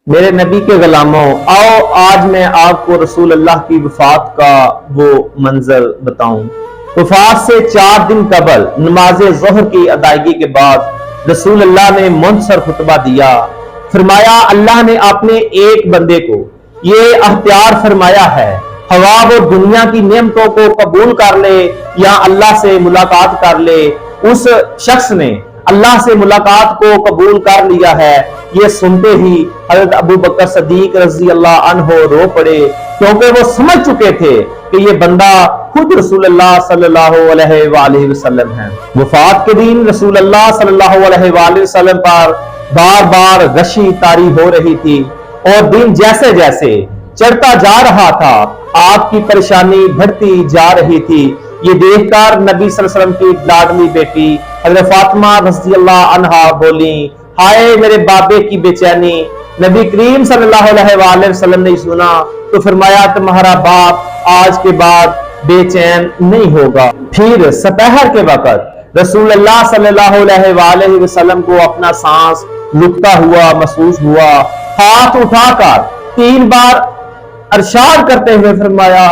میرے نبی کے غلاموں، آؤ آج میں آپ کو رسول اللہ کی وفات کا وہ منظر بتاؤں۔ وفات سے 4 دن قبل نماز ظہر کی ادائیگی کے بعد رسول اللہ نے منصر خطبہ دیا۔ فرمایا اللہ نے اپنے ایک بندے کو یہ اختیار فرمایا ہے، ہوا وہ دنیا کی نعمتوں کو قبول کر لے یا اللہ سے ملاقات کر لے۔ اس شخص نے اللہ سے ملاقات کو قبول کر لیا ہے۔ یہ سنتے ہی حضرت ابو بکر صدیق رضی اللہ عنہ رو پڑے، کیونکہ وہ سمجھ چکے تھے کہ یہ بندہ خود رسول اللہ صلی اللہ علیہ وآلہ وسلم ہے۔ وفات کے دن رسول اللہ صلی اللہ علیہ وآلہ وسلم پر بار بار غشی طاری ہو رہی تھی، اور دن جیسے جیسے چڑھتا جا رہا تھا آپ کی پریشانی بڑھتی جا رہی تھی۔ یہ دیکھ کر نبی صلی اللہ علیہ وسلم کی لاڈلی بیٹی حضرت فاطمہ رضی اللہ عنہا بولی، ہائے میرے بابے کی بے چینی۔ نبی کریم صلی اللہ علیہ وآلہ وسلم نے سنا تو فرمایا تمہارا باپ آج کے بعد بے چین نہیں ہوگا۔ پھر سپہر کے وقت رسول اللہ صلی اللہ علیہ وآلہ وسلم کو اپنا سانس رکتا ہوا محسوس ہوا۔ ہاتھ اٹھا کر 3 بار ارشاد کرتے ہوئے فرمایا،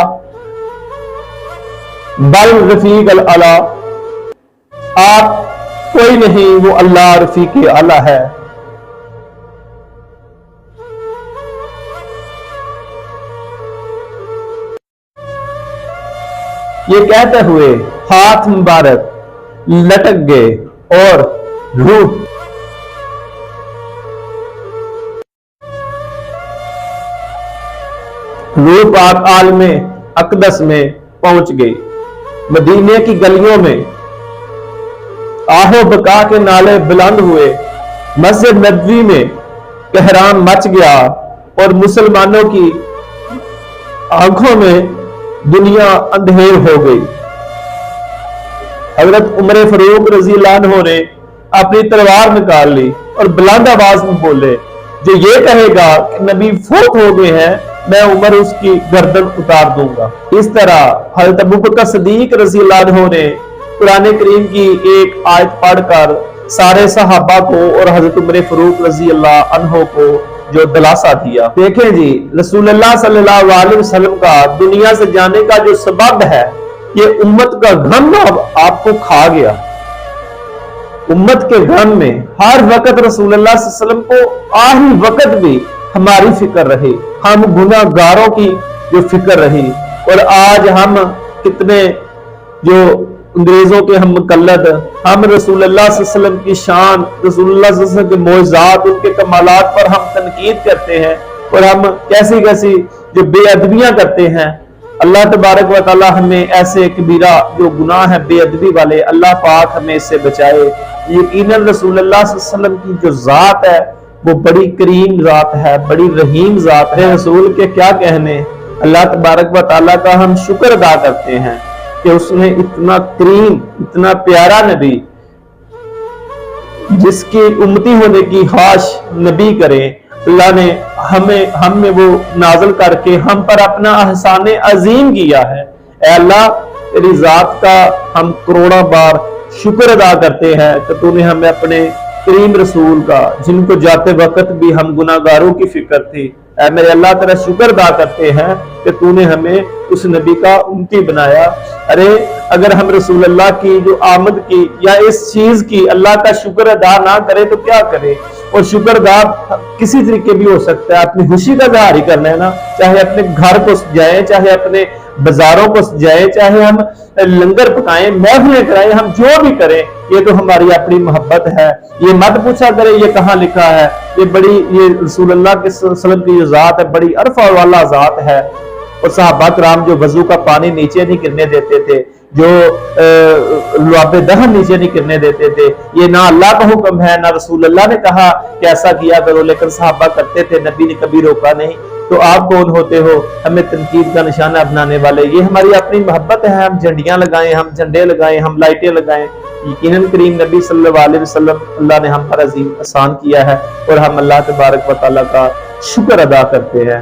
بل رفیق الاعلی، آپ کوئی نہیں، وہ اللہ رفیق اعلی ہے۔ یہ کہتے ہوئے ہاتھ مبارک لٹک گئے اور روح پاک عالم اقدس میں پہنچ گئی۔ مدینے کی گلیوں میں آہو بکا کے نعرے بلند ہوئے، مسجد نبوی میں کہرام مچ گیا، اور مسلمانوں کی آنکھوں میں دنیا اندھیر ہو گئی۔ حضرت عمر فاروق رضی اللہ عنہ نے اپنی تلوار نکال لی اور بلند آواز میں بولے، جو یہ کہے گا کہ نبی فوت ہو گئے ہیں، میں عمر اس کی گردن اتار دوں گا۔ اس طرح حضرت ابو بکر صدیق رضی اللہ عنہ نے قرآن کریم کی ایک آیت پڑھ کر سارے صحابہ کو اور حضرت عمر فاروق رضی اللہ عنہ کو جو دلاسا دیا۔ دیکھیں جی، رسول اللہ صلی اللہ علیہ وسلم کا دنیا سے جانے کا جو سبب ہے، یہ امت کا غم آپ کو کھا گیا۔ امت کے غم میں ہر وقت رسول اللہ صلی اللہ علیہ وسلم کو آخری وقت بھی ہماری فکر رہی، ہم گناہ گاروں کی جو فکر رہی، اور آج ہم کتنے جو انگریزوں کے ہم مقلد، ہم رسول اللہ صلی اللہ علیہ وسلم کی شان، رسول اللہ صلی اللہ علیہ وسلم کے معجزات، ان کے کمالات پر ہم تنقید کرتے ہیں، اور ہم کیسی کیسی جو بے ادبیاں کرتے ہیں۔ اللہ تبارک و تعالی ہمیں ایسے کبیرہ جو گناہ ہیں بے ادبی والے، اللہ پاک ہمیں اس سے بچائے۔ یقیناً رسول اللہ صلی اللہ علیہ وسلم کی جو ذات ہے وہ بڑی کریم ذات ہے، بڑی رحیم ذات ہے۔ رسول کے کیا کہنے، اللہ تبارک و تعالیٰ کا ہم شکر ادا کرتے ہیں کہ اس نے اتنا کریم، اتنا پیارا نبی، جس کی امتی ہونے کی خواہش نبی کرے، اللہ نے ہم میں وہ نازل کر کے ہم پر اپنا احسان عظیم کیا ہے۔ اے اللہ، تیری ذات کا ہم کروڑوں بار شکر ادا کرتے ہیں کہ تو نے ہمیں اپنے کریم رسول کا، جن کو جاتے وقت بھی ہم گناہ گاروں کی فکر تھی، اے میرے اللہ تیرا شکر ادا کرتے ہیں کہ تو نے ہمیں اس نبی کا امتی بنایا۔ ارے اگر ہم رسول اللہ کی جو آمد کی یا اس چیز کی اللہ کا شکر ادا نہ کرے تو کیا کرے؟ اور شکر ادا کسی طریقے بھی ہو سکتا ہے، اپنی خوشی کا اظہار ہی کرنا ہے نا، چاہے اپنے گھر کو سجائیں، چاہے اپنے بازاروں کو سجائیں، چاہے ہم لنگر پکائیں، محفلیں کرائیں، ہم جو بھی کریں، یہ تو ہماری اپنی محبت ہے۔ یہ مت پوچھا کرے یہ کہاں لکھا ہے، یہ رسول اللہ کے وسلم کی جو ذات ہے بڑی عرفہ والا ذات ہے۔ اور صحابہ کرام جو وضو کا پانی نیچے نہیں گرنے دیتے تھے، جو لعاب دہن نیچے نہیں گرنے دیتے تھے، یہ نہ اللہ کا حکم ہے نہ رسول اللہ نے کہا کہ ایسا کیا کرو، لیکن صحابہ کرتے تھے، نبی نے کبھی روکا نہیں۔ تو آپ کون ہوتے ہو ہمیں تنقید کا نشانہ بنانے والے؟ یہ ہماری اپنی محبت ہے، ہم جھنڈیاں لگائیں، ہم جھنڈے لگائیں، ہم لائٹیں لگائیں۔ یقیناً کریم نبی صلی اللہ علیہ وسلم اللہ نے ہم پر عظیم احسان کیا ہے، اور ہم اللہ تبارک و تعالیٰ کا شکر ادا کرتے ہیں۔